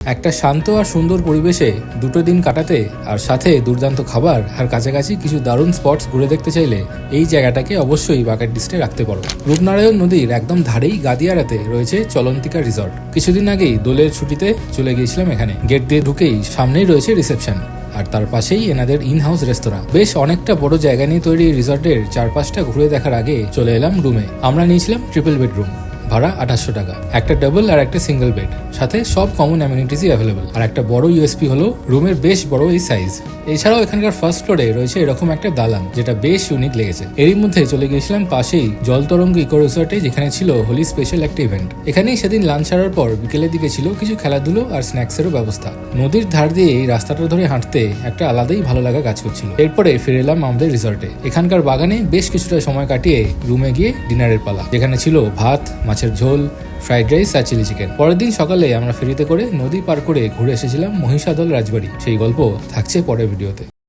একটা শান্ত আর সুন্দর পরিবেশে দুটো দিন কাটাতে আর সাথে দুর্দান্ত খাবার আর কাছাকাছি কিছু দারুণ স্পটস ঘুরে দেখতে চাইলে এই জায়গাটাকে অবশ্যই বাকেট লিস্টে রাখতে পারো। রূপনারায়ণ নদীর একদম ধারেই গাদিয়ারাতে রয়েছে চলন্তিকা রিসর্ট। কিছুদিন আগেই দোলের ছুটিতে চলে গিয়েছিলাম এখানে। গেট দিয়ে ঢুকেই সামনেই রয়েছে রিসেপশন আর তার পাশেই এনাদের ইন হাউস রেস্তোরাঁ। বেশ অনেকটা বড় জায়গা নিয়ে তৈরি রিসর্টের চারপাশটা ঘুরে দেখার আগে চলে এলাম রুমে। আমরা নিয়েছিলাম ট্রিপল বেডরুম, ভাড়া 2800 টাকা। একটা ডাবল আর একটা সিঙ্গেল বেড, সাথে সব কমন অ্যামিনিটিসই অ্যাভেলেবল। আর একটা বড় ইউএসপি হলো রুমের বেশ বড় এই সাইজ। এছাড়াও এখানকার ফার্স্ট ফ্লোরে রয়েছে এরকম একটা দালান, যেটা বেশ ইউনিক লেগেছে। এরই মধ্যে চলে গিয়েছিলাম পাশেই জলতরঙ্গ ইকো রিসর্টে, যেখানে ছিল হোলি স্পেশাল একটা ইভেন্ট। এখানেই সেদিন লাঞ্চ সারার পর বিকেলের দিকে ছিল কিছু খেলাধুলো আর স্ন্যাক্সেরও ব্যবস্থা। নদীর ধার দিয়ে এই রাস্তাটা ধরে হাঁটতে একটা আলাদাই ভালো লাগা কাজ করছিল। এরপরে ফিরে এলাম আমাদের রিসর্টে। এখানকার বাগানে বেশ কিছুটা সময় কাটিয়ে রুমে গিয়ে ডিনারের পালা, যেখানে ছিল ভাত, মাছের ঝোল, ফ্রাইড রাইস আর চিলি চিকেন। পরের দিন সকালে আমরা ফেরিতে করে নদী পার করে ঘুরে এসেছিলাম মহিষাদল রাজবাড়ি। সেই গল্প থাকছে পরের ভিডিওতে।